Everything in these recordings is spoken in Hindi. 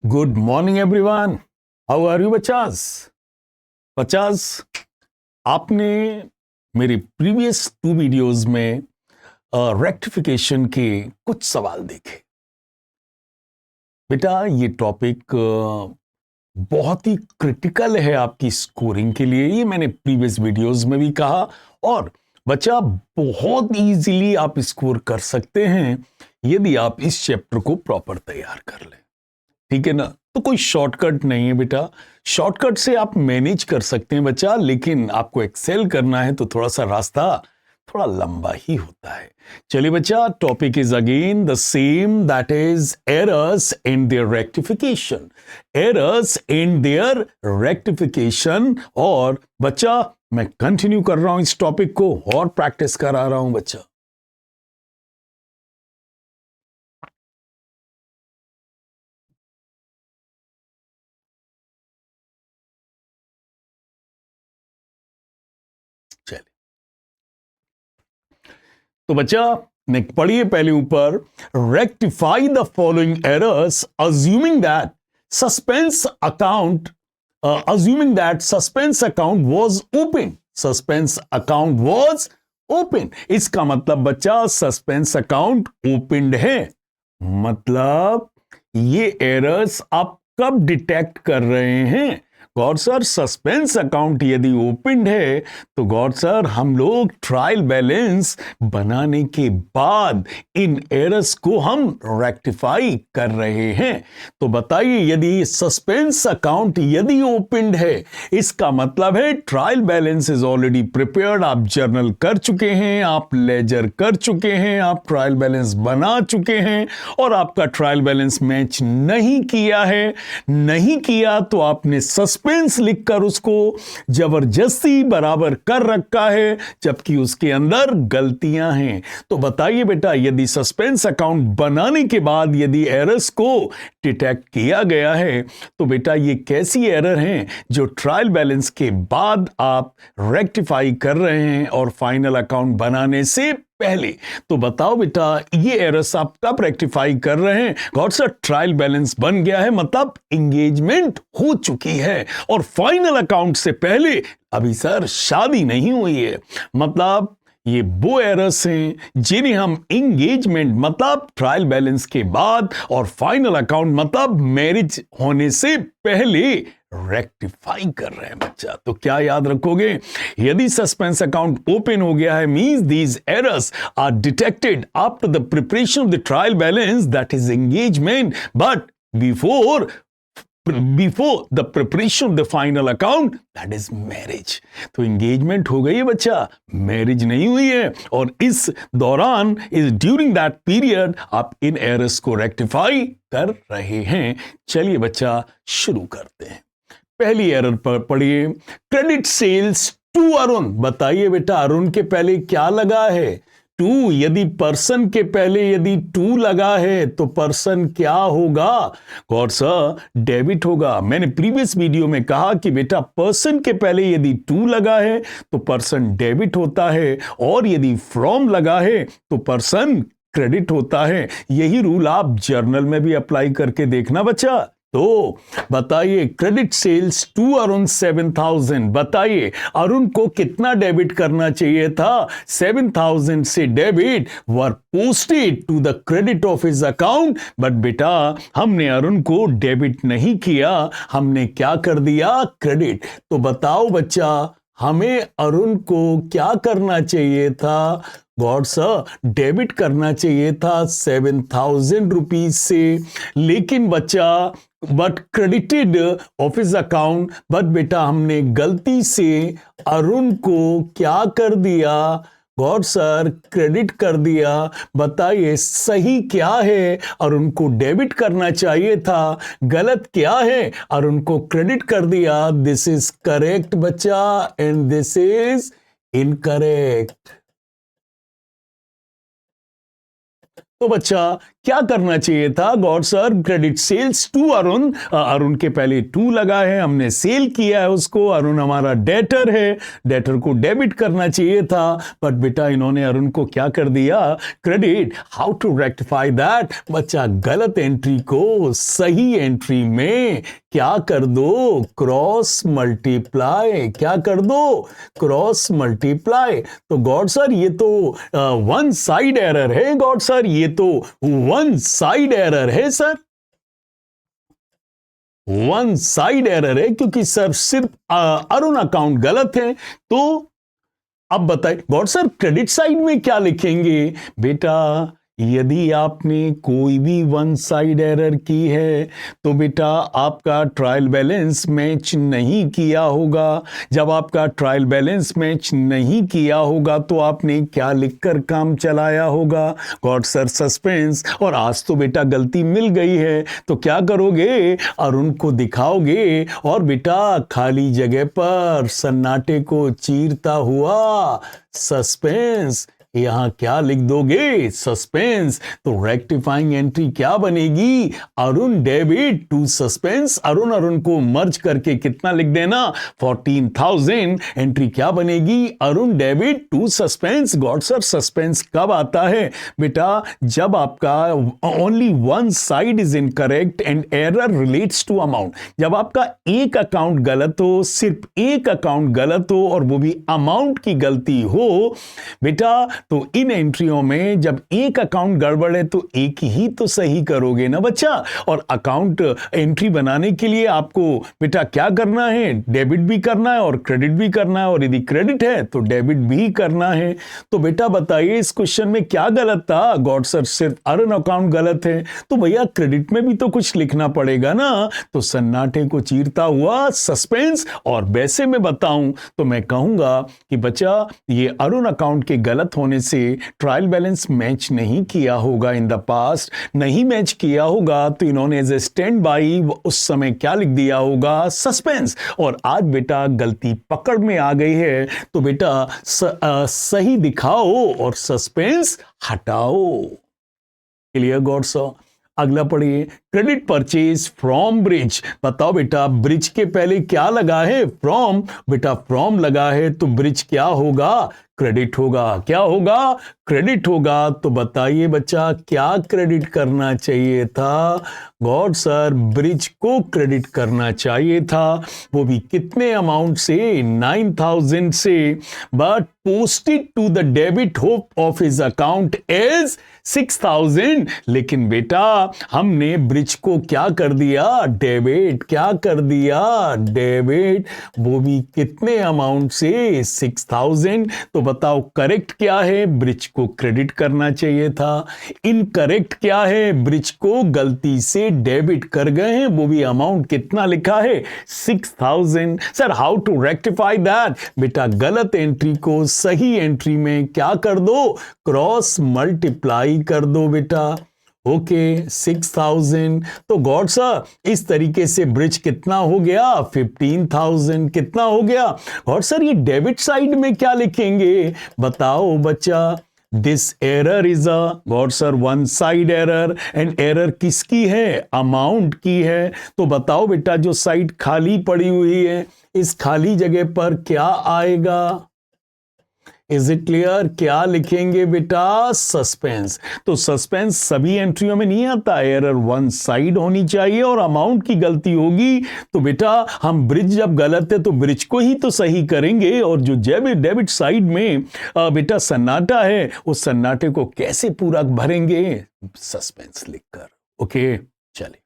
Good morning everyone, how are you बच्चास? बच्चास, आपने मेरे प्रीवियस 2 वीडियोस में रेक्टिफिकेशन के कुछ सवाल देखे। बेटा, ये टॉपिक बहुत ही क्रिटिकल है आपकी स्कोरिंग के लिए। ये मैंने प्रीवियस वीडियोस में भी कहा, और बच्चा बहुत इजीली आप स्कोर कर सकते हैं यदि आप इस चैप्टर को प्रॉपर तैयार कर लें। ठीक है ना? तो कोई शॉर्टकट नहीं है बेटा। शॉर्टकट से आप मैनेज कर सकते हैं बच्चा, लेकिन आपको एक्सेल करना है तो थोड़ा सा रास्ता थोड़ा लंबा ही होता है। चलिए बच्चा, topic is again the same, that is errors in their rectification. Errors in their rectification. और बच्चा, मैं कंटिन्यू कर रहा हूं इस टॉपिक को और प्रैक्टिस करा रहा हूं बच्चा। चलिए तो बच्चा, पढ़िए पहले ऊपर। Rectify the following errors assuming that suspense account was open. Suspense account was open, इसका मतलब बच्चा सस्पेंस अकाउंट ओपन है। मतलब ये एरर्स आप कब डिटेक्ट कर रहे हैं? गौर सर, सस्पेंस अकाउंट यदि ओपन है तो गौर सर हम लोग ट्रायल बैलेंस बनाने के बाद इन एरर्स को हम रेक्टिफाई कर रहे हैं। तो बताइए, यदि सस्पेंस अकाउंट यदि ओपन है, इसका मतलब है trial balance is already prepared. आप जर्नल कर चुके हैं, आप लेजर कर चुके हैं, आप ट्रायल बैलेंस बना चुके हैं, और आपका ट्रायल बैलेंस मैच नहीं किया है। नहीं किया तो आपने सस्पेंस लिखकर उसको जबरदस्ती बराबर कर रखा है, जबकि उसके अंदर गलतियां हैं। तो बताइए बेटा, यदि सस्पेंस अकाउंट बनाने के बाद यदि एरर्स को डिटेक्ट किया गया है, तो बेटा ये कैसी एरर हैं जो ट्रायल बैलेंस के बाद आप रेक्टिफाई कर रहे हैं और फाइनल अकाउंट बनाने से पहले? तो बताओ बेटा, ये एरर्स आप कब रेक्टिफाई कर रहे हैं? गॉड सर, ट्रायल बैलेंस बन गया है, मतलब एंगेजमेंट हो चुकी है, और फाइनल अकाउंट से पहले अभी सर शादी नहीं हुई है। मतलब ये वो एरर्स हैं जिन्हें हम एंगेजमेंट मतलब ट्रायल बैलेंस के बाद और फाइनल अकाउंट मतलब मैरिज होने से पहले रेक्टिफाई कर रहे हैं बच्चा। तो क्या याद रखोगे? यदि सस्पेंस अकाउंट ओपन हो गया है, means these errors are detected after the preparation of the trial balance, that is engagement, but before the preparation of the final account, that is marriage. तो एंगेजमेंट हो गई है बच्चा, मैरिज नहीं हुई है, और इस दौरान इज ड्यूरिंग दैट पीरियड आप इन एरर्स को रेक्टिफाई कर रहे हैं। चलिए बच्चा, शुरू करते हैं। पहली एरर पर पढ़िए, क्रेडिट सेल्स टू अरुण। बताइए बेटा, अरुण के पहले क्या लगा है? टू। यदि पर्सन के पहले यदि टू लगा है तो पर्सन क्या होगा? गौर सर, डेबिट होगा। मैंने प्रीवियस वीडियो में कहा कि बेटा पर्सन के पहले यदि टू लगा है तो पर्सन डेबिट होता है, और यदि फ्रॉम लगा है तो पर्सन क्रेडिट होता है। यही रूल आप जर्नल में भी अप्लाई करके देखना बच्चा। तो बताइए, क्रेडिट सेल्स टू अरुण 7,000। बताइए अरुण को कितना डेबिट करना चाहिए था? 7,000 से debit were posted to the credit of his account, but बेटा हमने अरुण को डेबिट नहीं किया, हमने क्या कर दिया? क्रेडिट। तो बताओ बच्चा, हमें अरुण को क्या करना चाहिए था? गॉड सर, डेबिट करना चाहिए था 7,000 रुपीज से, लेकिन बच्चा but credited of his account, but बेटा हमने गलती से अरुण को क्या कर दिया? गॉड सर, क्रेडिट कर दिया। बताइए सही क्या है? अरुण को डेबिट करना चाहिए था। गलत क्या है? अरुण को क्रेडिट कर दिया। दिस इज करेक्ट बच्चा, एंड दिस इज इनकरेक्ट। तो बच्चा क्या करना चाहिए था? Got sir credit sales to Arun, Arun के पहले टू लगा है, हमने सेल किया है उसको, अरुण हमारा डेटर है, डेटर को डेबिट करना चाहिए था, बट बेटा इन्होंने अरुण को क्या कर दिया? Credit. How to rectify that? बच्चा गलत एंट्री को सही एंट्री में क्या कर दो? Cross multiply. क्या कर दो? Cross multiply. तो गॉड सर ये तो वन साइड एरर है, गॉड सर ये तो वन साइड एरर है सर, वन साइड एरर है क्योंकि सर सिर्फ अरुण अकाउंट गलत है। तो अब बताइए गॉड सर क्रेडिट साइड में क्या लिखेंगे? बेटा यदि आपने कोई भी वन साइड एरर की है तो बेटा आपका ट्रायल बैलेंस मैच नहीं किया होगा। जब आपका ट्रायल बैलेंस मैच नहीं किया होगा तो आपने क्या लिखकर काम चलाया होगा? God sir suspense. और आज तो बेटा गलती मिल गई है तो क्या करोगे? अरुण को दिखाओगे और बेटा खाली जगह पर सन्नाटे को चीरता हुआ सस्पेंस, यहां क्या लिख दोगे? सस्पेंस। तो रेक्टिफाइंग एंट्री क्या बनेगी? Arun debit to suspense. Arun को मर्ज करके कितना लिख देना? 14,000। एंट्री क्या बनेगी? Arun debit to suspense. Got sir suspense कब आता है? बेटा जब आपका only one side is incorrect and error relates to amount. जब आपका एक अकाउंट गलत हो, सिर्फ एक अकाउंट गलत हो और वो भी अमाउंट की गलती हो, बेटा तो इन एंट्रियों में जब एक अकाउंट गड़बड़ है तो एक ही तो सही करोगे ना बच्चा। और अकाउंट एंट्री बनाने के लिए आपको बेटा क्या करना है? डेबिट भी करना है और क्रेडिट भी करना है, और यदि क्रेडिट है तो डेबिट भी करना है। तो बेटा बताइए इस क्वेश्चन में क्या गलत था? गॉड सर सिर्फ अरुण अकाउंट गलत है, तो भैया क्रेडिट में भी तो कुछ लिखना पड़ेगा ना। तो सन्नाटे को चीरता हुआ सस्पेंस। और वैसे मैं बताऊं तो मैं कहूंगा कि बच्चा ये अरुण अकाउंट के गलत होने से ट्रायल बैलेंस मैच नहीं किया होगा इन द पास्ट, नहीं मैच किया होगा तो इन्होंने एज ए स्टैंड बाई उस समय क्या लिख दिया होगा? सस्पेंस। और आज बेटा गलती पकड़ में आ गई है तो बेटा सही दिखाओ और सस्पेंस हटाओ। Clear got sir? अगला पढ़िए, क्रेडिट परचेज फ्रॉम ब्रिज। बताओ बेटा ब्रिज के पहले क्या लगा है? फ्रॉम। बेटा फ्रॉम लगा है तो ब्रिज क्या होगा? क्रेडिट होगा। क्या होगा? क्रेडिट होगा। तो बताइए बच्चा क्या क्रेडिट करना चाहिए था? गॉड सर ब्रिज को क्रेडिट करना चाहिए था, वो भी कितने अमाउंट से? 9,000 से। But posted to the debit hope of his account as 6,000। लेकिन बेटा हमने ब्रिज को क्या कर दिया? डेबिट। क्या कर दिया? डेबिट। वो भी कितने अमाउंट से? 6,000। तो बताओ करेक्ट क्या है? ब्रिज को क्रेडिट करना चाहिए था। इनकरेक्ट क्या है? ब्रिज को गलती से डेबिट कर गए हैं, वो भी अमाउंट कितना लिखा है? 6,000। Sir how to rectify that? बेटा गलत एंट्री को सही एंट्री में क्या कर दो? क्रॉस मल्टीप्लाई कर दो बेटा। ओके 6,000। तो गॉड सर इस तरीके से ब्रिज कितना हो गया? 15,000। कितना हो गया? गॉड सर ये डेबिट साइड में क्या लिखेंगे? बताओ बच्चा। This error is a God sir one side error, and error किसकी है? अमाउंट की है। तो बताओ बेटा जो साइड खाली पड़ी हुई है इस खाली जगह पर क्या आएगा? Is it clear? क्या लिखेंगे बेटा? सस्पेंस। तो सस्पेंस सभी एंट्रियों में नहीं आता, एरर वन साइड होनी चाहिए और अमाउंट की गलती होगी। तो बेटा हम ब्रिज जब गलत है तो ब्रिज को ही तो सही करेंगे, और जो डेबिट साइड में बेटा सन्नाटा है उस सन्नाटे को कैसे पूरा भरेंगे? सस्पेंस लिखकर। ओके चलिए,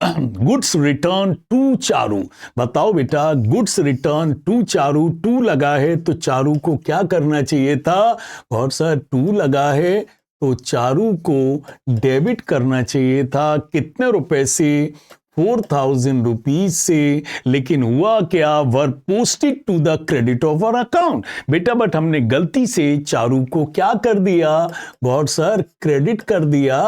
गुड्स रिटर्न टू चारू। बताओ बेटा goods return to Charu, to लगा है तो चारू को क्या करना चाहिए था? और सर टू लगा है तो चारू को डेबिट करना चाहिए था। कितने रुपए से? 4,000 रुपीज से। लेकिन हुआ क्या? Were posted to the credit of our account. बेटा बट हमने गलती से चारू को क्या कर दिया? गॉड सर क्रेडिट कर दिया।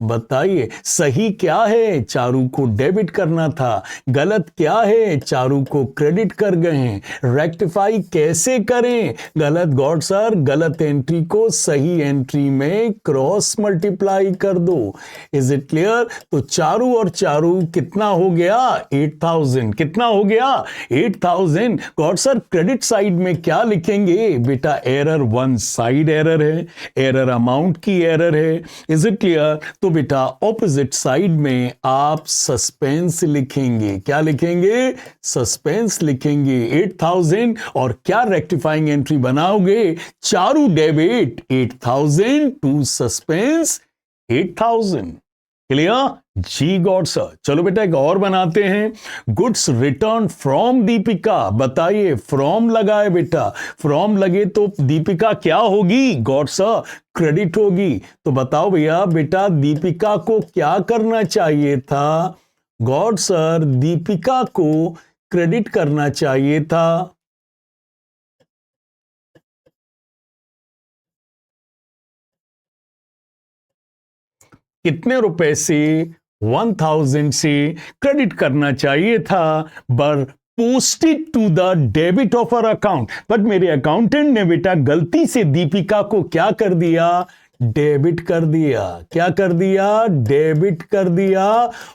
बताइए सही क्या है, चारू को डेबिट करना था, गलत क्या है, चारू को क्रेडिट कर गए हैं। रेक्टिफाई कैसे करें, गलत गॉड सर, गलत एंट्री को सही एंट्री में क्रॉस मल्टीप्लाई कर दो। Is it clear? तो चारू और चारू कितना हो गया? 8000। कितना हो गया? 8000। गॉड सर क्रेडिट साइड में क्या लिखेंगे? बेटा एरर वन साइड एरर है, एरर अमाउंट की एरर है। Is it clear? तो बेटा ऑपोजिट साइड में आप सस्पेंस लिखेंगे। क्या लिखेंगे? सस्पेंस लिखेंगे 8000। और क्या रेक्टिफाइंग एंट्री बनाओगे? Charu debit 8000 to suspense 8000। Clear? जी गॉड सर। चलो बेटा एक और बनाते हैं। Goods return from Deepika. बताइए फ्रॉम लगाए बेटा, फ्रॉम लगे तो दीपिका क्या होगी? गॉड सर क्रेडिट होगी। तो बताओ भैया बेटा दीपिका को क्या करना चाहिए था? गॉड सर दीपिका को क्रेडिट करना चाहिए था। कितने रुपए से? 1000 से क्रेडिट करना चाहिए था, पर posted to the debit of our account. But मेरे अकाउंटेंट ने बेटा गलती से दीपिका को क्या कर दिया? डेबिट कर दिया। क्या कर दिया? डेबिट कर दिया।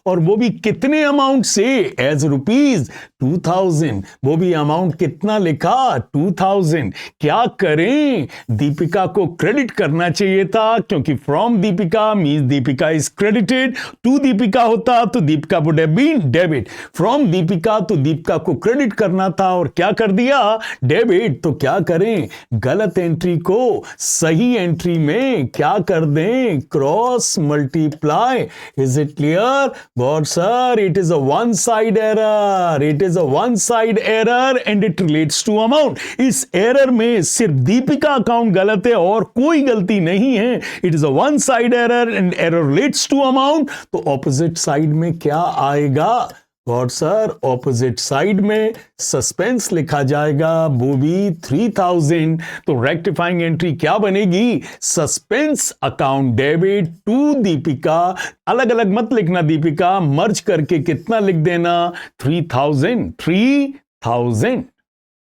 और वो भी कितने अमाउंट से? As rupees 2000। वो भी अमाउंट कितना लिखा? 2000। क्या करें? दीपिका को क्रेडिट करना चाहिए था, क्योंकि from Deepika means Deepika is credited. To Deepika होता तो Deepika would have been debit. From Deepika तो दीपिका को क्रेडिट करना था, और क्या कर दिया? डेबिट। तो क्या करें? गलत एंट्री को सही एंट्री में क्या कर दें? Cross multiply. Is it clear? Got sir it is a one side error. It is a one side error and it relates to amount. इस एरर में सिर्फ दीपिका अकाउंट गलत है और कोई गलती नहीं है। It is a one side error and error relates to amount. तो ऑपोजिट साइड में क्या आएगा? गॉड सर ऑपोजिट साइड में सस्पेंस लिखा जाएगा, वो भी 3000। तो रेक्टिफाइंग एंट्री क्या बनेगी? Suspense account debit to Deepika. अलग अलग मत लिखना दीपिका, मर्ज करके कितना लिख देना? 3000। 3000।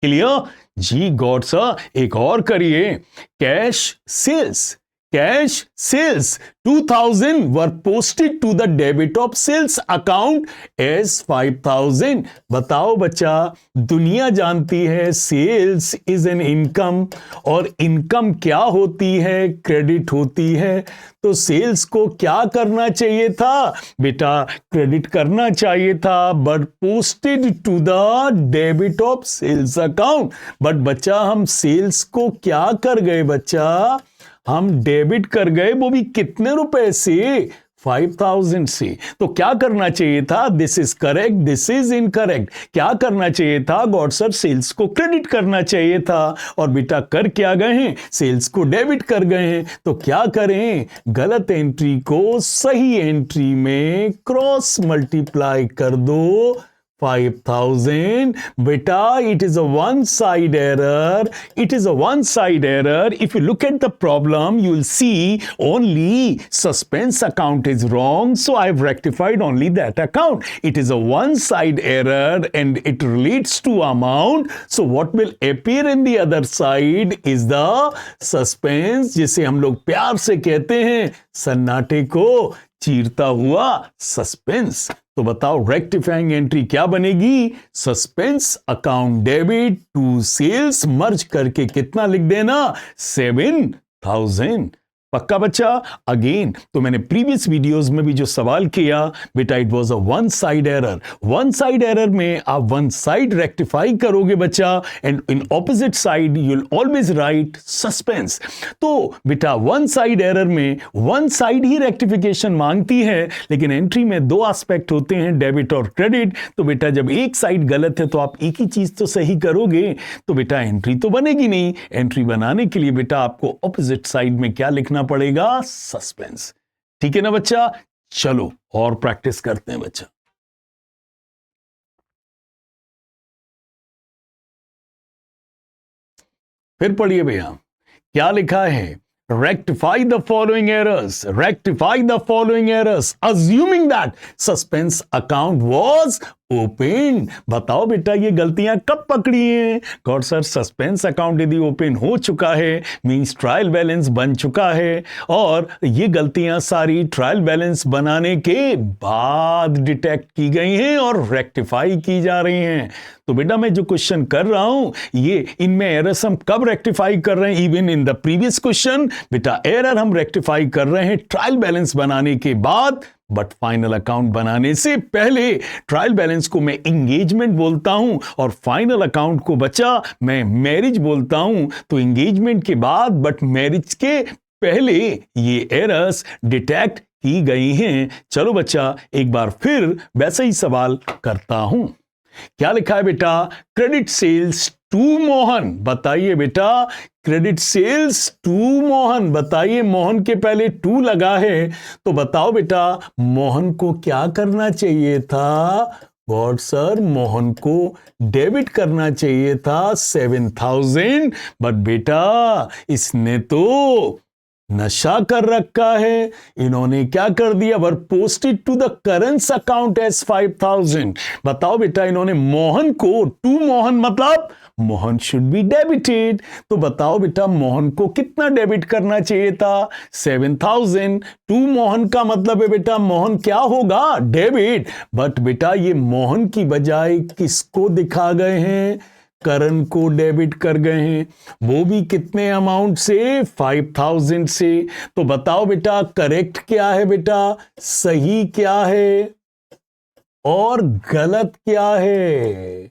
क्लियर? जी गॉड सर। एक और करिए। Cash sales. Cash sales 2000 were posted to the debit of sales account as 5000। बताओ बच्चा, दुनिया जानती है सेल्स इज एन इनकम, और इनकम क्या होती है? क्रेडिट होती है। तो सेल्स को क्या करना चाहिए था? बेटा क्रेडिट करना चाहिए था, but posted to the debit of sales account. But बच्चा हम सेल्स को क्या कर गए? बच्चा हम डेबिट कर गए, वो भी कितने रुपए से? 5000 से। तो क्या करना चाहिए था? This is correct, this is incorrect. क्या करना चाहिए था? गॉड सर सेल्स को क्रेडिट करना चाहिए था, और बेटा कर क्या गए हैं? सेल्स को डेबिट कर गए हैं। तो क्या करें? गलत एंट्री को सही एंट्री में क्रॉस मल्टीप्लाई कर दो। 5000। Beta, it is a one-side error. It is a one-side error. If you look at the problem, you will see only suspense account is wrong. So I've rectified only that account. It is a one-side error and it relates to amount. So what will appear in the other side is the suspense, जिसे हम लोग प्यार से कहते हैं सन्नाटे को चीरता हुआ सस्पेंस। तो बताओ रेक्टिफाइंग एंट्री क्या बनेगी? Suspense account debit to sales merge करके कितना लिख देना? 7000। पक्का बच्चा? अगेन तो मैंने प्रीवियस वीडियोस में भी जो सवाल किया बेटा, it was a one side error. One side error में आप वन साइड रेक्टिफाई करोगे बच्चा, and in opposite side you will always right suspense. तो बेटा वन साइड एरर में वन साइड ही रेक्टिफिकेशन मांगती है, लेकिन एंट्री में दो एस्पेक्ट होते हैं, डेबिट और क्रेडिट। तो बेटा जब एक साइड गलत है तो आप एक ही चीज तो सही करोगे, तो बेटा एंट्री तो बनेगी नहीं। एंट्री बनाने के लिए बेटा आपको ऑपोजिट साइड में क्या लिखना पड़ेगा? सस्पेंस। ठीक है ना बच्चा? चलो और प्रैक्टिस करते हैं बच्चा। फिर पढ़िए भैया, क्या लिखा है? rectify the following errors assuming that suspense account was open. बताओ बेटा ये गलतियां कब पकड़ी हैं? गॉड सर, सस्पेंस अकाउंट यदि ओपन हो चुका है मींस ट्रायल बैलेंस बन चुका है, और ये गलतियां सारी ट्रायल बैलेंस बनाने के बाद डिटेक्ट की गई हैं और रेक्टिफाई की जा रही हैं। तो बेटा मैं जो क्वेश्चन कर रहा हूं ये इनमें एरर्स हम कब रेक्टिफाई कर रहे हैं? Even in the previous question बेटा एरर हम रेक्टिफाई कर रहे हैं ट्रायल बैलेंस बनाने के बाद, बट फाइनल अकाउंट बनाने से पहले। ट्रायल बैलेंस को मैं एंगेजमेंट बोलता हूं और फाइनल अकाउंट को बच्चा मैं मैरिज बोलता हूं। तो एंगेजमेंट के बाद बट मैरिज के पहले ये एरर्स डिटेक्ट की गई हैं। चलो बच्चा एक बार फिर वैसा ही सवाल करता हूं। क्या लिखा है बेटा? Credit sales to Mohan. बताइए बेटा, क्रेडिट सेल्स टू मोहन। बताइए मोहन के पहले टू लगा है, तो बताओ बेटा मोहन को क्या करना चाहिए था? गॉड सर, मोहन को डेबिट करना चाहिए था 7,000, बट बेटा इसने तो नशा कर रखा है। इन्होंने क्या कर दिया? Were posted to the current account as 5,000। बताओ बेटा इन्होंने मोहन को, टू मोहन मतलब मोहन शुड बी डेबिटेड, तो बताओ बेटा मोहन को कितना डेबिट करना चाहिए था? 7,000। टू मोहन का मतलब है बेटा मोहन क्या होगा? डेबिट। बट बेटा ये मोहन की बजाय किसको दिखा गए हैं? करण को डेबिट कर गए हैं, वो भी कितने अमाउंट से? 5,000 से। तो बताओ बेटा करेक्ट क्या है बेटा? सही क्या है और गलत क्या है?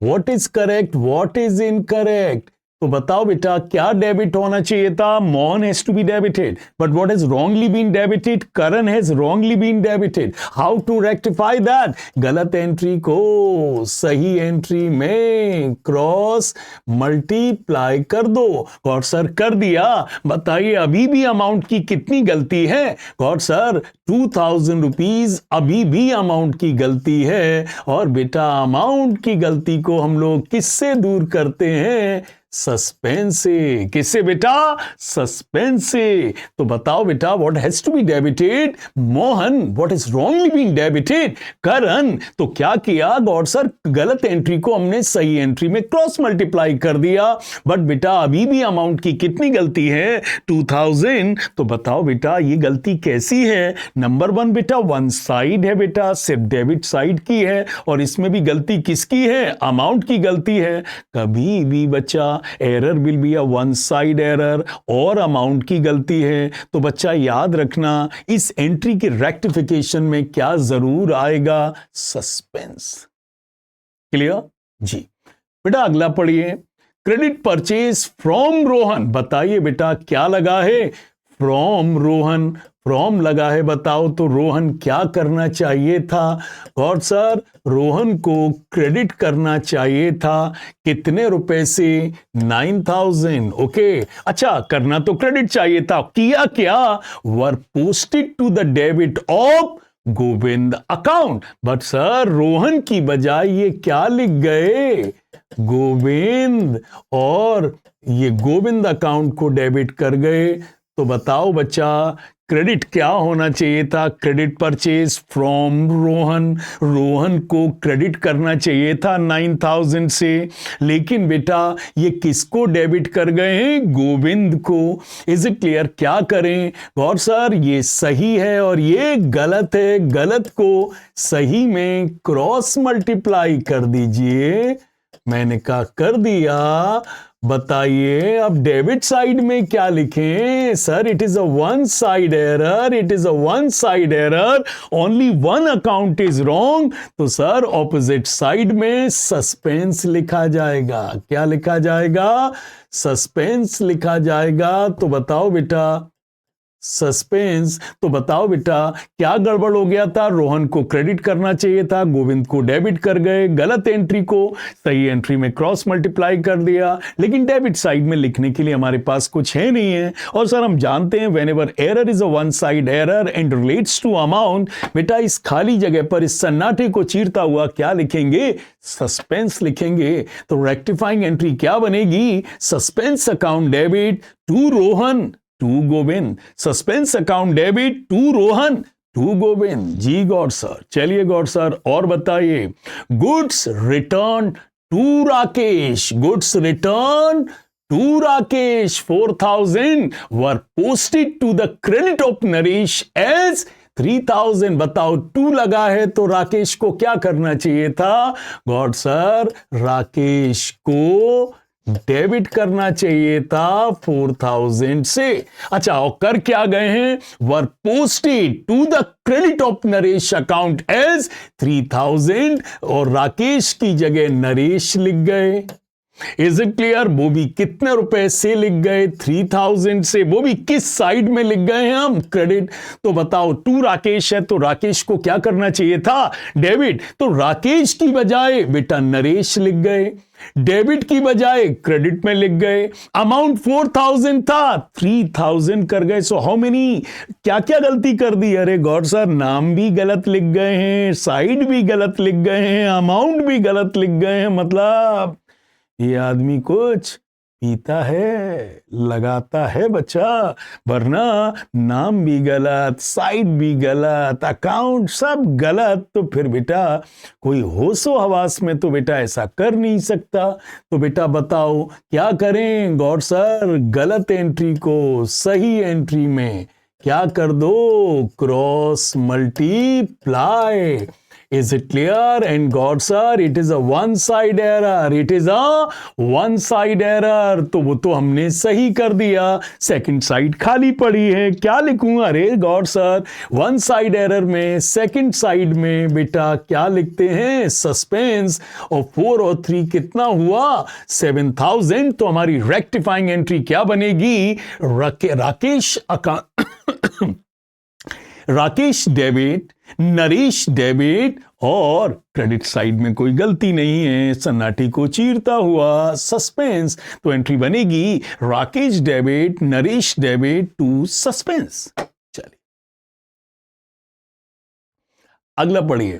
What is correct, what is incorrect? तो बताओ बेटा क्या डेबिट होना चाहिए था? Mohan has to be debited, but what has wrongly been debited? Karan has wrongly been debited. How to rectify that? गलत एंट्री को सही एंट्री में क्रॉस मल्टीप्लाई कर दो। गॉड सर कर दिया। बताइए अभी भी अमाउंट की कितनी गलती है? गॉड सर 2,000 रुपीज अभी भी अमाउंट की गलती है, और बेटा अमाउंट की गलती को हम लोग किससे दूर करते हैं? सस्पेंस से। किससे बेटा? सस्पेंस से। तो बताओ बेटा what has to be debited? Mohan. What is wrongly being debited? Karan. तो क्या किया गॉड सर? गलत एंट्री को हमने सही एंट्री में क्रॉस मल्टीप्लाई कर दिया, बट बेटा अभी भी अमाउंट की कितनी गलती है? 2,000। तो बताओ बेटा ये गलती कैसी है? नंबर वन बेटा वन साइड है बेटा, सिर्फ डेबिट साइड की है, और इसमें भी गलती किसकी है? अमाउंट की गलती है। कभी भी बच्चा error will be a one side error और अमाउंट की गलती है। तो बच्चा याद रखना इस एंट्री के रेक्टिफिकेशन में क्या जरूर आएगा? सस्पेंस। क्लियर जी? बेटा अगला पढ़िए। Credit purchase from Rohan. बताइए बेटा क्या लगा है? फ्रॉम रोहन। फ्रॉम लगा है, बताओ तो रोहन क्या करना चाहिए था? गॉड सर रोहन को क्रेडिट करना चाहिए था कितने रुपए से? 9,000। ओके अच्छा, करना तो क्रेडिट चाहिए था, किया क्या? Were posted to the debit of Govind account. But sir Rohan की बजाय ये क्या लिख गए? गोविंद, और ये गोविंद अकाउंट को डेबिट कर गए। तो बताओ बच्चा क्रेडिट क्या होना चाहिए था? Credit purchase from Rohan. Rohan को क्रेडिट करना चाहिए था 9,000 से, लेकिन बेटा ये किसको डेबिट कर गए हैं? गोविंद को। Is it clear? क्या करें? गौर सर ये सही है और ये गलत है। गलत को सही में क्रॉस मल्टीप्लाई कर दीजिए। मैंने कहा कर दिया। बताइए अब डेबिट साइड में क्या लिखें? Sir it is a one side error, it is a one side error, only one account is wrong. तो सर ऑपोजिट साइड में सस्पेंस लिखा जाएगा। क्या लिखा जाएगा? सस्पेंस लिखा जाएगा। तो बताओ बेटा सस्पेंस। तो बताओ बेटा क्या गड़बड़ हो गया था? रोहन को क्रेडिट करना चाहिए था, गोविंद को डेबिट कर गए। गलत एंट्री को सही एंट्री में क्रॉस मल्टीप्लाई कर दिया, लेकिन डेबिट साइड में लिखने के लिए हमारे पास कुछ है नहीं है। और सर हम जानते हैं whenever error is a one side error and relates to amount, बेटा इस खाली जगह पर इस सन्नाटे को चीरता हुआ क्या लिखेंगे? सस्पेंस लिखेंगे। तो रेक्टिफाइंग एंट्री क्या बनेगी? Suspense account debit to Rohan. To Govind, suspense account debit to Rohan, to Govind. जी गॉड सर। चलिए गॉड सर और बताइए, goods return to Rakesh, goods return to Rakesh 4000 were posted to the credit of Naresh as 3000। बताओ, टू लगा है तो राकेश को क्या करना चाहिए था? गॉड सर, राकेश को डेबिट करना चाहिए था 4000 से। अच्छा, और कर क्या गए हैं? Were posted to the credit of Naresh account as 3000 और राकेश की जगह नरेश लिख गए। Is it clear? वो भी कितने रुपए से लिख गए? 3000 से। वो भी किस साइड में लिख गए हैं हम? क्रेडिट। तो बताओ, टू राकेश है तो राकेश को क्या करना चाहिए था? डेबिट। तो राकेश की बजाय बेटा नरेश लिख गए, डेबिट की बजाय क्रेडिट में लिख गए। अमाउंट 4000 था, 3000 कर गए। सो हाउ मेनी, क्या क्या गलती कर दी? अरे गॉड सर, नाम भी गलत लिख गए हैं, साइड भी गलत लिख गए हैं, अमाउंट भी गलत लिख गए हैं। मतलब ये आदमी कुछ पीता है, लगाता है बच्चा, वरना नाम भी गलत, साइड भी गलत, अकाउंट सब गलत। तो फिर बेटा कोई होशो हवास में तो बेटा ऐसा कर नहीं सकता। तो बेटा बताओ क्या करें? गॉड सर, गलत एंट्री को सही एंट्री में क्या कर दो? Cross multiply. Is it clear? And God sir, it is a one side error. It is a one side error. तो वो तो हमने सही कर दिया, सेकंड साइड खाली पड़ी है। क्या लिखूं? अरे got sir, one side error में सेकंड साइड में बेटा क्या लिखते हैं? सस्पेंस। और 4 और 3 कितना हुआ? 7000। तो हमारी रेक्टिफाइंग एंट्री क्या बनेगी? Rakesh account Rakesh debit, Naresh debit और क्रेडिट साइड में कोई गलती नहीं है, सन्नाटे को चीरता हुआ सस्पेंस। तो एंट्री बनेगी Rakesh debit, Naresh debit to suspense. चलिए अगला पढ़िए,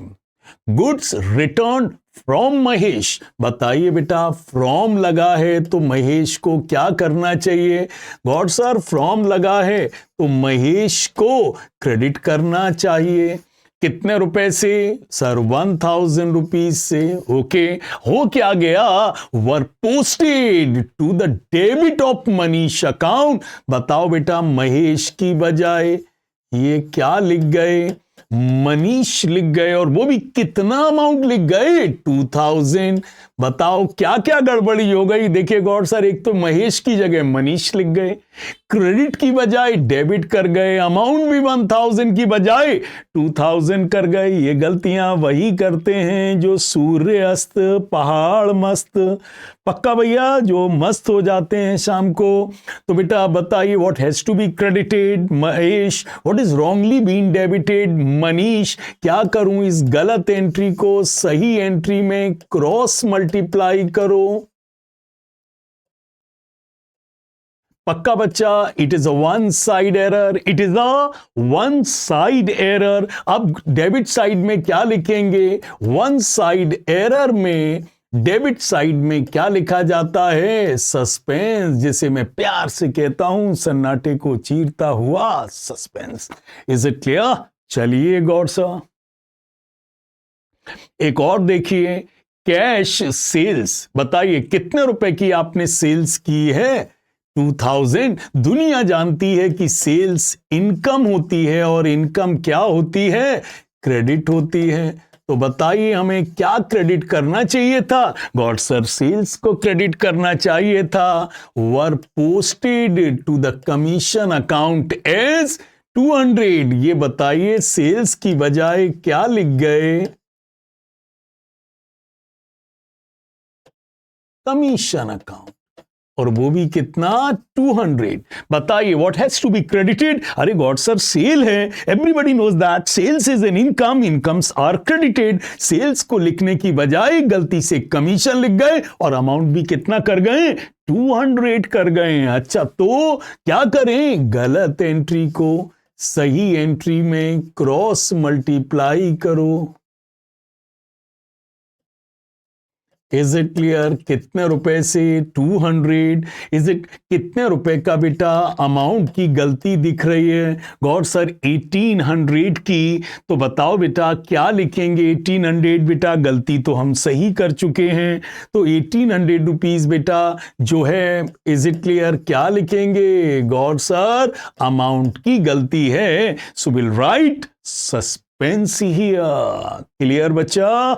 गुड्स रिटर्न फ्रॉम महेश। बताइए बेटा, फ्रॉम लगा है तो महेश को क्या करना चाहिए? गॉड सर, फ्रॉम लगा है तो महेश को क्रेडिट करना चाहिए। कितने रुपए से? सर 1000 रुपीज से। ओके, हो क्या गया? Were posted to the debit of Manish account. बताओ बेटा, महेश की बजाय ये क्या लिख गए? मनीष लिख गए, और वो भी कितना अमाउंट लिख गए? 2000। बताओ क्या क्या गड़बड़ी हो गई? देखिए गॉड सर, एक तो महेश की जगह मनीष लिख गए, क्रेडिट की बजाय डेबिट कर गए, अमाउंट भी 1000 की बजाय 2000 कर गए। ये गलतियां वही करते हैं जो सूर्य अस्त पहाड़ मस्त। पक्का भैया, जो मस्त हो जाते हैं शाम को। तो बेटा बताइए, what has to be credited? Mahesh. What is wrongly been debited? Manish. क्या करूं इस गलत एंट्री को सही एंट्री में? क्रॉस मल्टीप्लाई करो। पक्का बच्चा, it is a one side error, it is a one side error. अब डेबिट साइड में क्या लिखेंगे? वन साइड एरर में डेबिट साइड में क्या लिखा जाता है? सस्पेंस, जिसे मैं प्यार से कहता हूं सन्नाटे को चीरता हुआ सस्पेंस। Is it clear? चलिए गौर सा एक और देखिए, कैश सेल्स। बताइए कितने रुपए की आपने सेल्स की है? 2000। दुनिया जानती है कि सेल्स इनकम होती है, और इनकम क्या होती है? क्रेडिट होती है। तो बताइए हमें क्या क्रेडिट करना चाहिए था? गॉड सर, सेल्स को क्रेडिट करना चाहिए था। Were posted to the commission account as 200। ये बताइए, सेल्स की बजाय क्या लिख गए? कमीशन अकाउंट, और वो भी कितना? 200। बताइए, what has to be credited? अरे गॉड सर, सेल है, everybody knows that sales is an income, incomes are credited. Sales को लिखने की बजाय गलती से कमीशन लिख गए, और अमाउंट भी कितना कर गए? 200 कर गए। अच्छा, तो क्या करें? गलत एंट्री को सही एंट्री में क्रॉस मल्टीप्लाई करो। Is it clear? कितने रुपए से? 200। इज इट कितने रुपए का बेटा अमाउंट की गलती दिख रही है? गॉड सर 1800 की। तो बताओ बेटा क्या लिखेंगे? 1800 बेटा गलती तो हम सही कर चुके हैं, तो 1800 रुपीज बेटा जो है, इज इट क्लियर, क्या लिखेंगे? गॉड सर अमाउंट की गलती है, so will write suspense here. Clear बच्चा?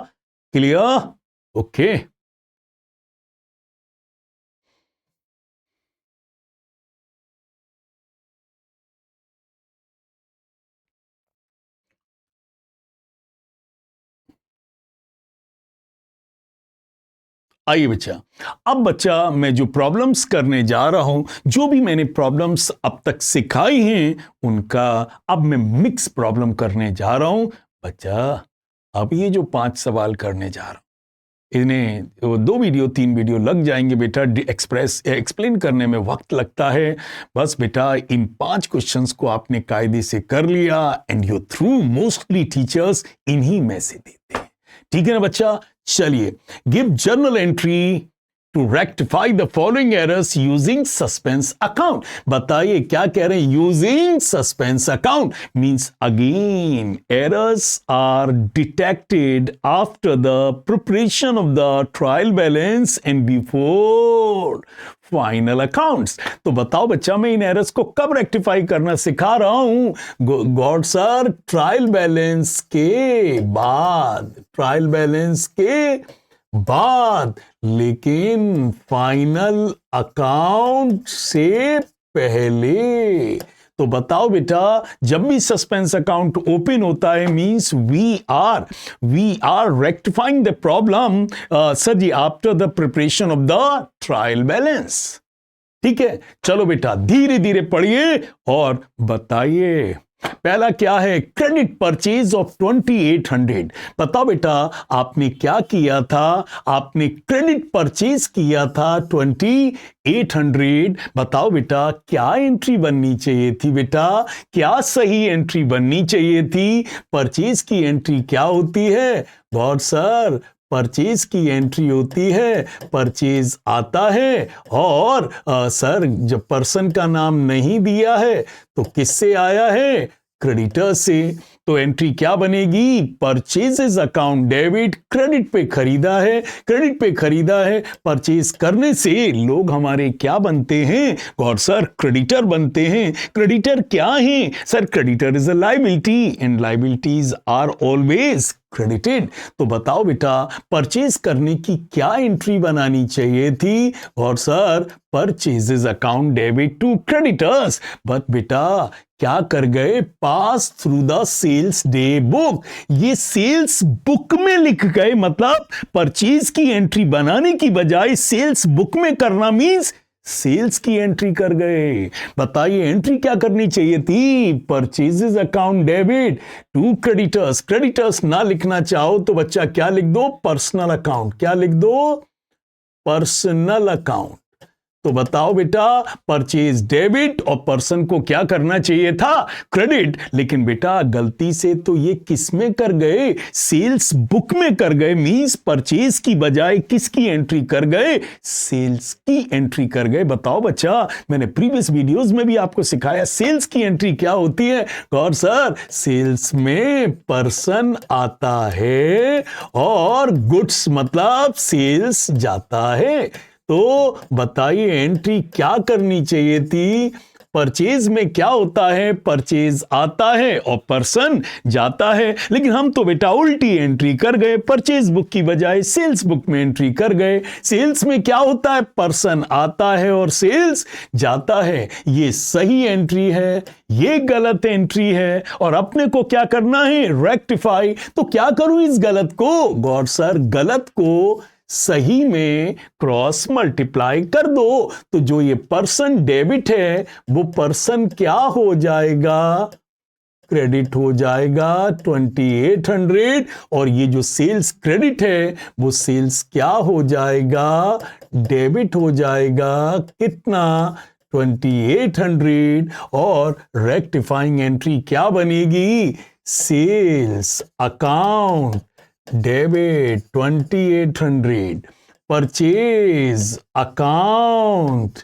क्लियर? ओके। आइए बच्चा, अब बच्चा मैं जो प्रॉब्लम्स करने जा रहा हूं, जो भी मैंने प्रॉब्लम्स अब तक सिखाई हैं उनका अब मैं मिक्स प्रॉब्लम करने जा रहा हूं। बच्चा अब ये जो 5 सवाल करने जा रहा हूं, इन्हें 2 वीडियो 3 वीडियो लग जाएंगे बेटा, एक्सप्लेन करने में वक्त लगता है। बस बेटा इन 5 क्वेश्चंस को आपने कायदे से कर लिया and you through mostly teachers इन्हीं में से देते हैं। ठीक है ना बच्चा? चलिए, give journal entry to rectify the following errors using suspense account. बताइए क्या कह रहे हैं? Using suspense account means again errors are detected after the preparation of the trial balance and before final accounts. तो बताओ बच्चा मैं इन एरर्स को कब रेक्टिफाई करना सिखा रहा हूं? गॉड सर ट्रायल बैलेंस के बाद, ट्रायल बैलेंस के बाद, लेकिन फाइनल अकाउंट से पहले। तो बताओ बेटा जब भी सस्पेंस अकाउंट ओपन होता है means we are rectifying the problem sir जी after the preparation of the trial balance. ठीक है, चलो बेटा धीरे धीरे पढ़िए और बताइए। पहला क्या है? Credit purchase of 2800। बताओ बेटा आपने क्या किया था? आपने क्रेडिट परचेज किया था 2800। बताओ बेटा क्या एंट्री बननी चाहिए थी? बेटा क्या सही एंट्री बननी चाहिए थी? परचेज की एंट्री क्या होती है? गॉड सर परचेज की एंट्री होती है, परचेज आता है और सर जब पर्सन का नाम नहीं दिया है तो किससे आया है? क्रेडिटर से। तो एंट्री क्या बनेगी? Purchases account debit. क्रेडिट पे खरीदा है, क्रेडिट पे खरीदा है, परचेज करने से लोग हमारे क्या बनते हैं? गॉड सर क्रेडिटर बनते हैं। क्रेडिटर क्या है? Sir creditor is a liability and liabilities are always credited. तो बताओ बेटा परचेज करने की क्या एंट्री बनानी चाहिए थी? और sir purchases account debit to creditors. But बेटा क्या कर गए? Pass through the sales day book. ये सेल्स बुक में लिख गए, मतलब परचेज की एंट्री बनाने की बजाय सेल्स बुक में करना मींस सेल्स की एंट्री कर गए। बताइए एंट्री क्या करनी चाहिए थी? Purchases account debit to creditors. Creditors ना लिखना चाहो तो बच्चा क्या लिख दो? Personal account. क्या लिख दो? Personal account. तो बताओ बेटा परचेज डेबिट और पर्सन को क्या करना चाहिए था? क्रेडिट। लेकिन बेटा गलती से तो ये किस में कर गए? सेल्स बुक में कर गए। मींस परचेज की बजाय किसकी एंट्री कर गए? सेल्स की एंट्री कर गए। बताओ बच्चा मैंने प्रीवियस वीडियोस में भी आपको सिखाया सेल्स की एंट्री क्या होती है। और सर सेल्स में पर्सन आता है और गुड्स मतलब सेल्स जाता है। तो बताइए एंट्री क्या करनी चाहिए थी? परचेज में क्या होता है? परचेज आता है और पर्सन जाता है। लेकिन हम तो बेटा उल्टी एंट्री कर गए, परचेज बुक की बजाय सेल्स बुक में एंट्री कर गए। सेल्स में क्या होता है? पर्सन आता है और सेल्स जाता है। ये सही एंट्री है, ये गलत एंट्री है और अपने को क्या करना है? रेक्टिफाई। तो क्या करूं इस गलत को? गॉड सर गलत को सही में क्रॉस मल्टीप्लाई कर दो। तो जो ये पर्सन डेबिट है वो पर्सन क्या हो जाएगा? क्रेडिट हो जाएगा 2800। और ये जो सेल्स क्रेडिट है वो सेल्स क्या हो जाएगा? डेबिट हो जाएगा। कितना? 2800। और रेक्टिफाइंग एंट्री क्या बनेगी? Sales account debit 2800। Purchase account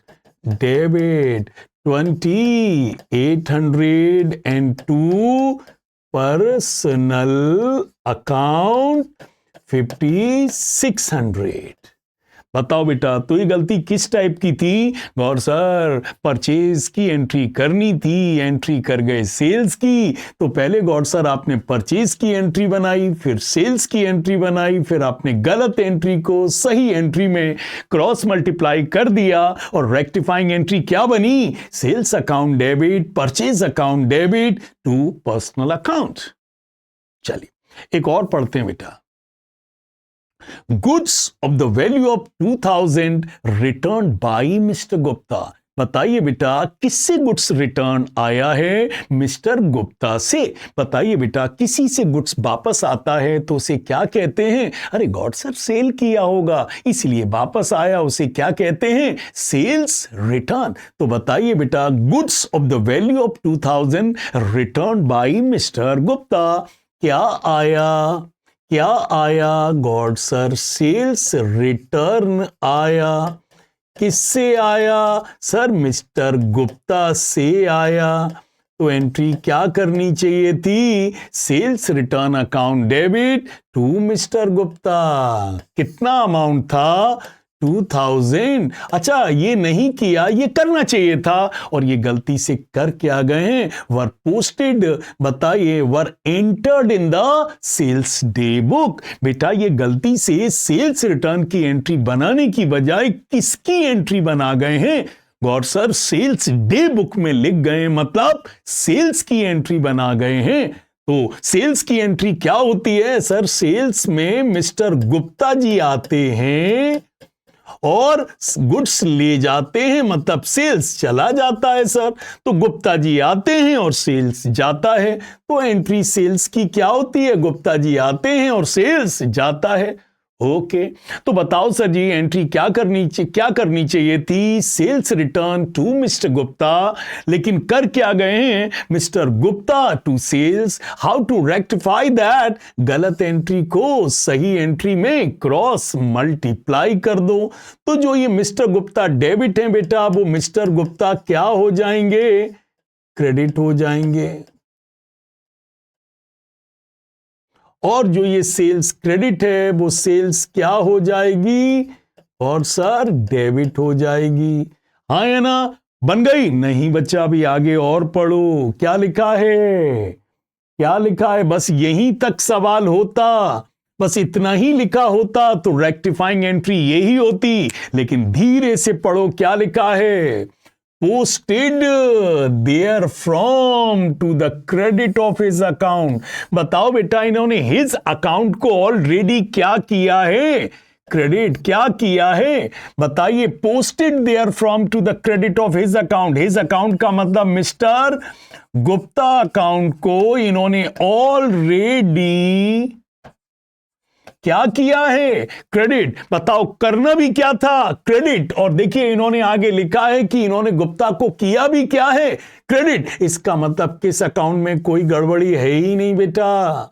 debit 2802, personal account 5600। बताओ बेटा, तो ये गलती किस टाइप की थी? गौर सर, परचेज की एंट्री करनी थी, एंट्री कर गए सेल्स की। तो पहले गौर सर आपने परचेज की एंट्री बनाई, फिर सेल्स की एंट्री बनाई, फिर आपने गलत एंट्री को सही एंट्री में क्रॉस मल्टीप्लाई कर दिया और रेक्टिफाइंग एंट्री क्या बनी? Sales account debit, purchase account debit to personal account. चलिए एक और पढ़ते हैं बेटा। Goods of the value of 2000 returned by Mr. Gupta। बताइए बेटा, किससे गुड्स रिटर्न आया है? मिस्टर गुप्ता से। बताइए बेटा, किसी से गुड्स वापस आता है तो उसे क्या कहते हैं? अरे गॉड सर, सेल किया होगा इसलिए वापस आया, उसे क्या कहते हैं? Sales return. तो बताइए बेटा, goods of the value of 2000 return by mister Gupta, क्या आया? क्या आया? गॉड सर, सेल्स रिटर्न आया। किससे आया? सर मिस्टर गुप्ता से आया। तो एंट्री क्या करनी चाहिए थी? Sales return account debit to mister Gupta. कितना अमाउंट था? 2000। अच्छा, ये नहीं किया, ये करना चाहिए था और ये गलती से कर क्या गए हैं? वर पोस्टेड, बताइए, were entered in the sales day book. बेटा, ये गलती से सेल्स रिटर्न की एंट्री बनाने की बजाय किसकी एंट्री बना गए हैं? Got sir, sales day book में लिख गए, मतलब सेल्स की एंट्री बना गए हैं। तो सेल्स की एंट्री क्या होती है? सर, सेल्स में मिस्टर गुप्ता जी आते हैं और गुड्स ले जाते हैं, मतलब सेल्स चला जाता है सर। तो गुप्ता जी आते हैं और सेल्स जाता है, तो एंट्री सेल्स की क्या होती है? गुप्ता जी आते हैं और सेल्स जाता है। ओके, तो बताओ सर जी, एंट्री क्या करनी चाहिए थी? Sales return to mister Gupta, लेकिन कर क्या गए हैं? Mister Gupta to sales. How to rectify that? गलत एंट्री को सही एंट्री में क्रॉस मल्टीप्लाई कर दो। तो जो ये मिस्टर गुप्ता डेबिट है बेटा, वो मिस्टर गुप्ता क्या हो जाएंगे? क्रेडिट हो जाएंगे। और जो ये सेल्स क्रेडिट है, वो सेल्स क्या हो जाएगी? और सर डेबिट हो जाएगी। हाँ या ना? बन गई? नहीं बच्चा, अभी आगे और पढ़ो। क्या लिखा है? क्या लिखा है? बस यहीं तक सवाल होता, बस इतना ही लिखा होता तो रेक्टिफाइंग एंट्री यही होती, लेकिन धीरे से पढ़ो। क्या लिखा है? posted there from to the credit of his account। बताओ बेटा, इन्होंने his account को ऑलरेडी क्या किया है? क्रेडिट क्या किया है? बताइए। posted there from to the credit of his account। his account का मतलब मिस्टर गुप्ता अकाउंट को इन्होंने ऑलरेडी क्या किया है? क्रेडिट। बताओ, करना भी क्या था? क्रेडिट। और देखिए, इन्होंने आगे लिखा है कि इन्होंने गुप्ता को किया भी क्या है? क्रेडिट। इसका मतलब किस अकाउंट में कोई गड़बड़ी है ही नहीं बेटा,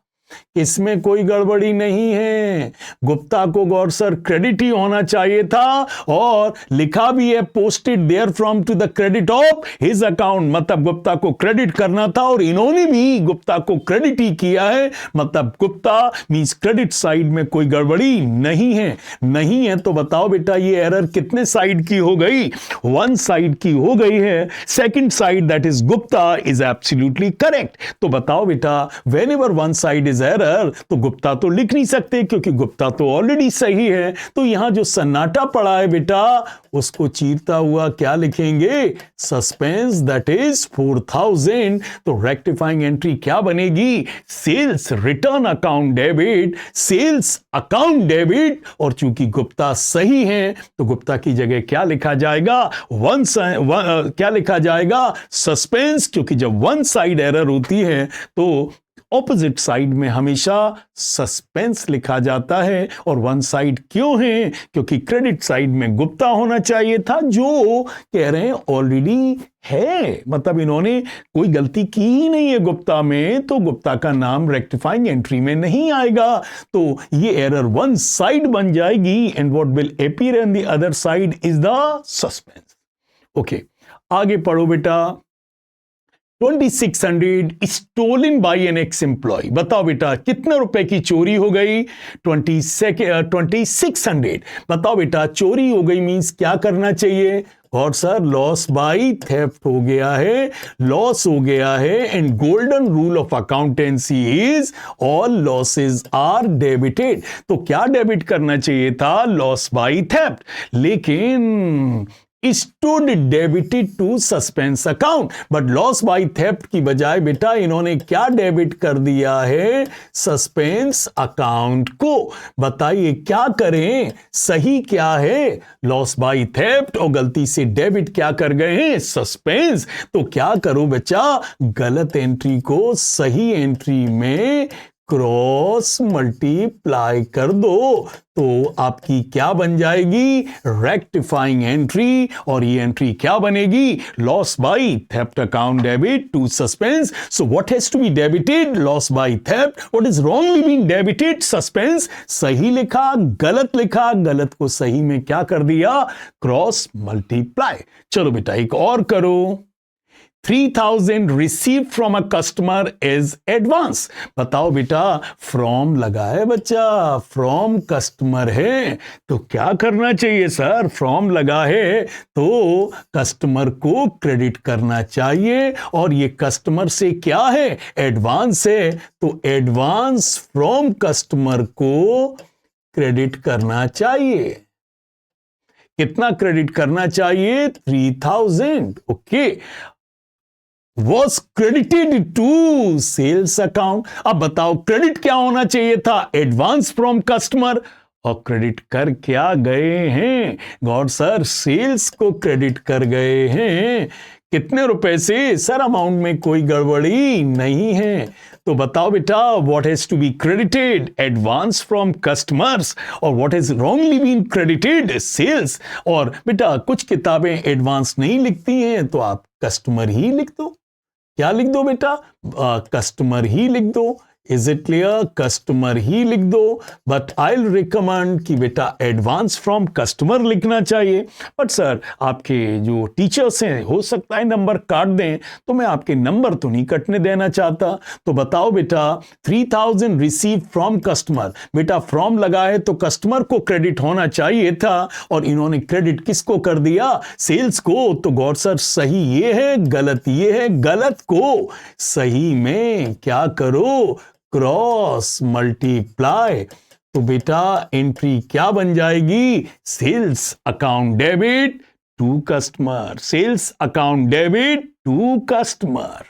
इसमें कोई गड़बड़ी नहीं है। गुप्ता को गौर सर क्रेडिट ही होना चाहिए था, और लिखा भी है posted there from to the credit of his account, मतलब गुप्ता को क्रेडिट करना था और इन्होंने भी गुप्ता को क्रेडिट ही किया है, मतलब गुप्ता मींस क्रेडिट साइड में कोई गड़बड़ी नहीं है। नहीं है तो बताओ बेटा, ये एरर कितने साइड की हो गई? वन साइड की हो गई है। Second side that is Gupta is absolutely correct. तो बताओ बेटा, whenever one side is error, तो गुप्ता तो लिख नहीं सकते क्योंकि गुप्ता तो ऑलरेडी सही है। तो यहां जो सन्नाटा पड़ा है बेटा, उसको चीरता हुआ क्या लिखेंगे? Suspense that is 4000। तो रेक्टिफाइंग एंट्री क्या बनेगी? Sales return account debit, sales account debit. और चूंकि गुप्ता सही है तो गुप्ता की जगह क्या लिखा जाएगा? क्या लिखा जाएगा? सस्पेंस, क्योंकि जब वन साइड एरर होती है तो ऑपोजिट साइड में हमेशा सस्पेंस लिखा जाता है। और वन साइड क्यों है? क्योंकि क्रेडिट साइड में गुप्ता होना चाहिए था, जो कह रहे हैं ऑलरेडी है, मतलब इन्होंने कोई गलती की ही नहीं है गुप्ता में, तो गुप्ता का नाम रेक्टिफाइंग एंट्री में नहीं आएगा। तो ये एरर वन साइड बन जाएगी and what will appear on the other side is the suspense. Okay, आगे पढ़ो बेटा। 2600 stolen by an ex employee. बताओ बेटा कितने रुपए की चोरी हो गई? 2600। बताओ बेटा चोरी हो गई मींस क्या करना चाहिए? और सर लॉस बाय थेफ्ट हो गया है, लॉस हो गया है। And golden rule of accountancy is all losses are debited. तो क्या डेबिट करना चाहिए था? Loss by theft. लेकिन stood debited to suspense account, but loss by theft की बजाय बेटा इन्होंने क्या डेबिट कर दिया है? सस्पेंस अकाउंट को। बताइए क्या करें? सही क्या है? लॉस बाय थेफ्ट और गलती से डेबिट क्या कर गए हैं? सस्पेंस। तो क्या करो बच्चा? गलत एंट्री को सही एंट्री में क्रॉस मल्टीप्लाई कर दो, तो आपकी क्या बन जाएगी? Rectifying entry. और ये एंट्री क्या बनेगी? Loss by theft account debit to suspense. So what has to be debited? Loss by theft. What is wrongly being debited? Suspense. सही लिखा, गलत लिखा, गलत को सही में क्या कर दिया? Cross multiply. चलो बेटा एक और करो। 3000 receive from a customer as advance. बताओ बेटा फ्रॉम लगा है बच्चा, फ्रॉम कस्टमर है, तो क्या करना चाहिए सर? फ्रॉम लगा है तो कस्टमर को क्रेडिट करना चाहिए, और ये कस्टमर से क्या है? एडवांस है, तो एडवांस फ्रॉम कस्टमर को क्रेडिट करना चाहिए। कितना क्रेडिट करना चाहिए? 3000। Okay, was credited to sales account। अब बताओ क्रेडिट क्या होना चाहिए था? एडवांस फ्रॉम कस्टमर, और क्रेडिट कर क्या गए हैं? गॉड सर सेल्स को क्रेडिट कर गए हैं। कितने रुपए से? सर अमाउंट में कोई गड़बड़ी नहीं है। तो बताओ बेटा what has to be credited? Advance from customers. और what has wrongly been credited? Sales. और बेटा कुछ किताबें एडवांस नहीं लिखती हैं, तो आप कस्टमर ही लिख दो। क्या लिख दो बेटा? कस्टमर ही लिख दो। Is it clear? कस्टमर ही लिख दो। बट आई विल रिकमेंड कि बेटा एडवांस फ्रॉम कस्टमर लिखना चाहिए। बट सर आपके जो टीचर्स हैं हो सकता है नंबर काट दें, तो मैं आपके नंबर तो नहीं कटने देना चाहता। तो बताओ बेटा 3000 रिसीव फ्रॉम कस्टमर। बेटा फ्रॉम लगा है तो कस्टमर को क्रेडिट होना चाहिए था, और इन्होंने क्रेडिट किसको कर दिया? सेल्स को। तो गौर सर सही ये है, गलत ये है। गलत को सही में क्या करो? Cross multiply. तो बेटा एंट्री क्या बन जाएगी? Sales account debit to customer. Sales account debit to customer.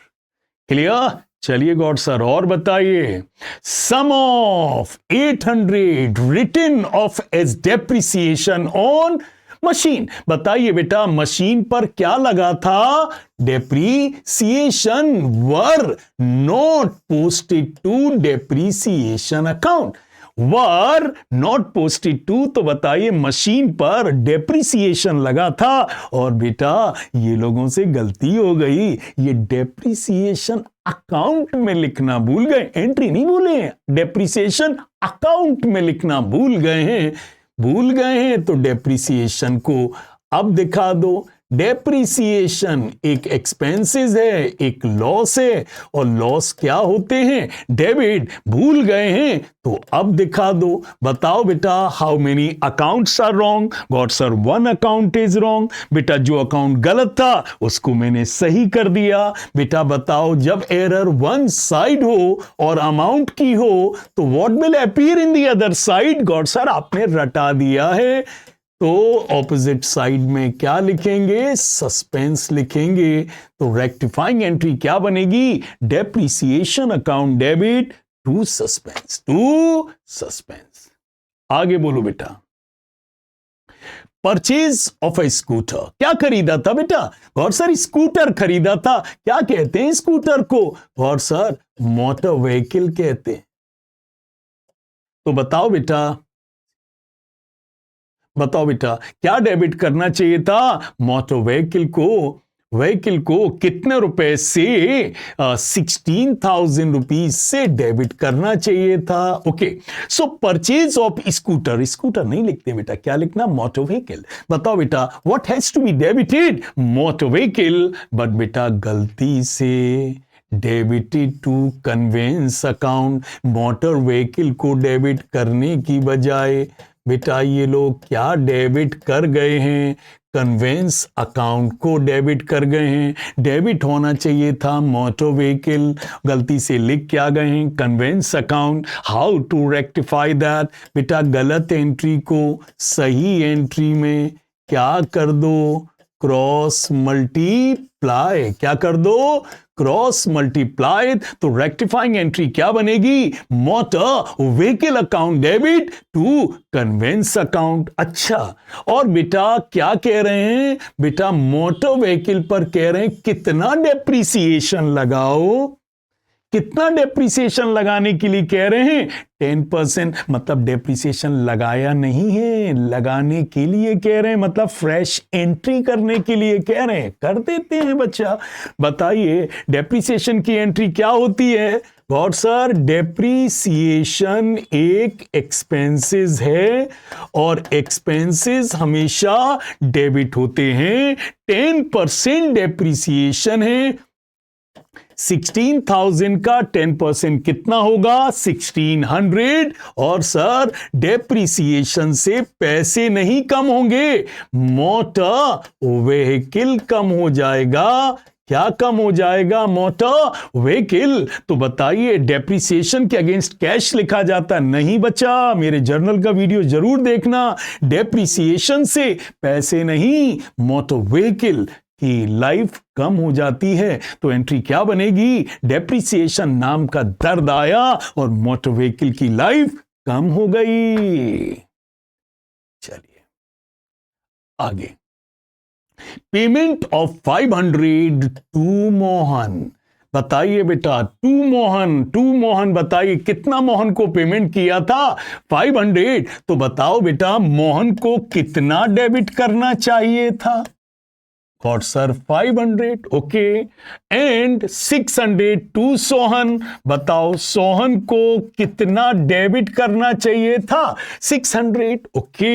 Clear? चलिए गॉड सर और बताइए। Sum of 800 written off as depreciation on machine. बताइए बेटा मशीन पर क्या लगा था? Depreciation. Were not posted to depreciation account. Were not posted to, तो बताइए मशीन पर डेप्रीसिएशन लगा था, और बेटा ये लोगों से गलती हो गई, ये डेप्रीसिएशन अकाउंट में लिखना भूल गए। एंट्री नहीं भूले हैं, डेप्रीसिएशन अकाउंट में लिखना भूल गए हैं। भूल गए हैं तो डेप्रिसिएशन को अब दिखा दो। डेप्रिसिएशन एक एक्सपेंसेस है, एक लॉस है, और लॉस क्या होते हैं? डेबिट। भूल गए हैं तो अब दिखा दो। बताओ बेटा how many accounts are wrong? God sir one account is wrong. बेटा जो अकाउंट गलत था उसको मैंने सही कर दिया। बेटा बताओ जब एरर वन साइड हो और अमाउंट की हो तो what will appear in the other side? God sir आपने रटा दिया है, तो ऑपोजिट साइड में क्या लिखेंगे? सस्पेंस लिखेंगे। तो रेक्टिफाइंग एंट्री क्या बनेगी? Depreciation account debit to suspense. To suspense. आगे बोलो बेटा। परचेज ऑफ ए स्कूटर, क्या खरीदा था बेटा? और सर स्कूटर खरीदा था। क्या कहते हैं स्कूटर को? और सर मोटर व्हीकल कहते हैं। तो बताओ बेटा क्या डेबिट करना चाहिए था? मोटर व्हीकल को कितने रुपए से? 16,000 रुपीज से डेबिट करना चाहिए था। Okay, so purchase of scooter नहीं लिखते बेटा, क्या लिखना? Motor vehicle. बताओ बेटा what has to be debited? Motor vehicle, but बेटा गलती से debited to conveyance account. Motor vehicle को डेबिट करने की बजाय बेटा ये लोग क्या डेबिट कर गए हैं? कन्वेंस अकाउंट को डेबिट कर गए हैं। डेबिट होना चाहिए था मोटर व्हीकल, गलती से लिख क्या गए हैं? Conveyance account. How to rectify that? बेटा गलत एंट्री को सही एंट्री में क्या कर दो? Cross multiply. क्या कर दो? Cross multiply. तो रेक्टिफाइंग एंट्री क्या बनेगी? Motor vehicle account debit to conveyance account. अच्छा, और बेटा क्या कह रहे हैं? बेटा मोटर व्हीकल पर कह रहे हैं कितना डेप्रिसिएशन लगाओ। कितना डेप्रिसिएशन लगाने के लिए कह रहे हैं? 10%। मतलब डेप्रिसिएशन लगाया नहीं है, लगाने के लिए कह रहे हैं, मतलब फ्रेश एंट्री करने के लिए कह रहे हैं। कर देते हैं बच्चा। बताइए डेप्रिसिएशन की एंट्री क्या होती है? और सर डेप्रिसिएशन एक एक्सपेंसेस है और एक्सपेंसेस हमेशा डेबिट होते हैं। 10% डेप्रिसिएशन है। 16,000 का 10% कितना होगा? 1600। और सर डेप्रिसिएशन से पैसे नहीं कम होंगे, मोटर व्हीकल कम हो जाएगा। क्या कम हो जाएगा? Motor vehicle. तो बताइए डेप्रिसिएशन के अगेंस्ट कैश लिखा जाता नहीं बच्चा, मेरे जर्नल का वीडियो जरूर देखना। डेप्रिसिएशन से पैसे नहीं, मोटर व्हीकल की लाइफ कम हो जाती है। तो एंट्री क्या बनेगी? डेप्रिसिएशन नाम का दर्द आया और मोटर व्हीकल की लाइफ कम हो गई। चलिए आगे। Payment of 500 to Mohan. बताइए बेटा टू मोहन बताइए कितना मोहन को पेमेंट किया था? 500। तो बताओ बेटा मोहन को कितना डेबिट करना चाहिए था? और sir 500। Okay, and 600 to Sohan. बताओ सोहन को कितना डेबिट करना चाहिए था? 600। ओके,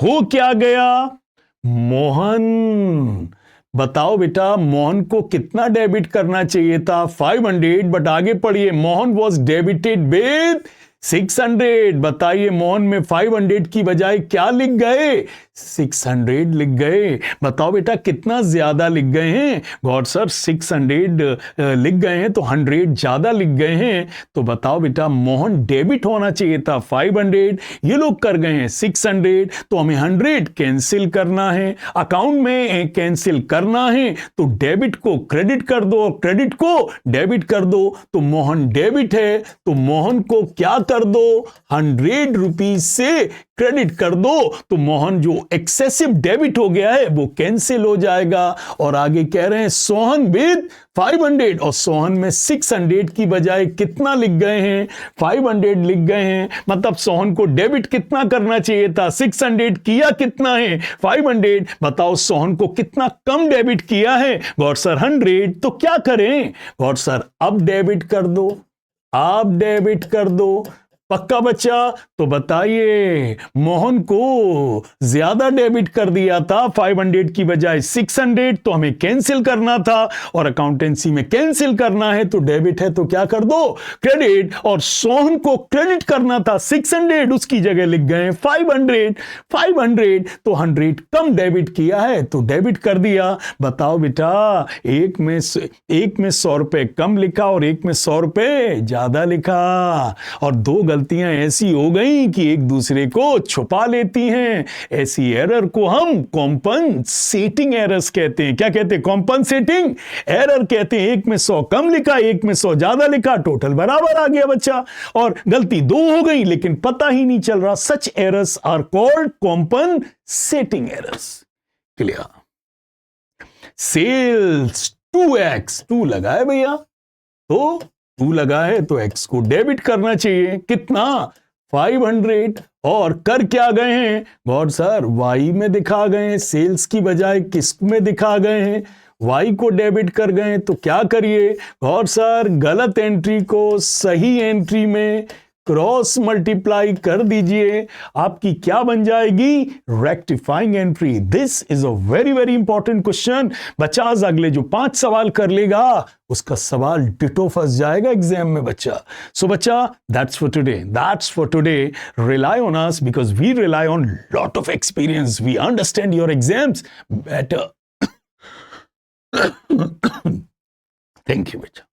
हो क्या गया? मोहन, बताओ बेटा मोहन को कितना डेबिट करना चाहिए था? 500। बट आगे पढ़िए, मोहन वॉज डेबिटेड विद 600। बताइए मोहन में 500 की बजाय क्या लिख गए? 600 लिख गए। बताओ बेटा कितना ज्यादा लिख गए हैं? गॉड सर 600 लिख गए हैं तो 100 ज्यादा लिख गए हैं। तो बताओ बेटा मोहन डेबिट होना चाहिए था 500, ये लोग कर गए हैं 600। तो हमें 100 कैंसिल करना है, अकाउंट में कैंसिल करना है। तो डेबिट को क्रेडिट कर दो और क्रेडिट को डेबिट कर दो। तो मोहन डेबिट है तो मोहन को क्या कर दो? 100 रुपीज से क्रेडिट कर दो। तो मोहन जो एक्सेसिव डेबिट हो गया है वो कैंसिल हो जाएगा। और आगे कह रहे हैं सोहन विद 500, और सोहन में 600 की बजाय कितना लिख गए हैं? 500 लिख गए हैं। मतलब सोहन को डेबिट कितना करना चाहिए था? 600। किया कितना है? 500। बताओ सोहन को कितना कम डेबिट किया है? God sir 100। तो क्या करें? गॉड सर अब डेबिट कर दो, आप डेबिट कर दो। पक्का बच्चा? तो बताइए मोहन को ज्यादा डेबिट कर दिया था 500 की बजाय 600, तो हमें कैंसिल करना था और अकाउंटेंसी में कैंसिल करना है। तो डेबिट है तो क्या कर दो? क्रेडिट। और सोहन को क्रेडिट करना था 600, उसकी जगह लिख गए 500। 500 तो 100 कम डेबिट किया है तो डेबिट कर दिया। बताओ बेटा एक में 100 रुपए कम लिखा और एक में 100 रुपए ज्यादा लिखा, और दो गलतियां ऐसी हो गई कि एक दूसरे को छुपा लेती हैं। ऐसी एरर को हम कॉम्पनसेटिंग एरर्स कहते हैं। क्या कहते हैं? कॉम्पनसेटिंग एरर कहते हैं। एक में 100 कम लिखा, एक में 100 ज्यादा लिखा, टोटल बराबर आ गया बच्चा, और गलती 2 हो गई लेकिन पता ही नहीं चल रहा। Such errors are called compensating errors. Clear? Sales 2x, 2 लगा है भैया, तो 2 लगा है तो x को डेबिट करना चाहिए। कितना? 500। और कर क्या गए हैं? गौर सर, y में दिखा गए हैं, सेल्स की बजाय किस में दिखा गए हैं? y को डेबिट कर गए हैं। तो क्या करिए? गौर सर, गलत एंट्री को सही एंट्री में क्रॉस मल्टीप्लाई कर दीजिए। आपकी क्या बन जाएगी? Rectifying entry. This is a very very important question. बच्चा आज अगले जो 5 सवाल कर लेगा उसका सवाल डिटो फंस जाएगा एग्जाम में बच्चा। सो बच्चा, that's for today. Rely on us because we rely on lot of experience. We understand your exams better. Thank you बच्चा।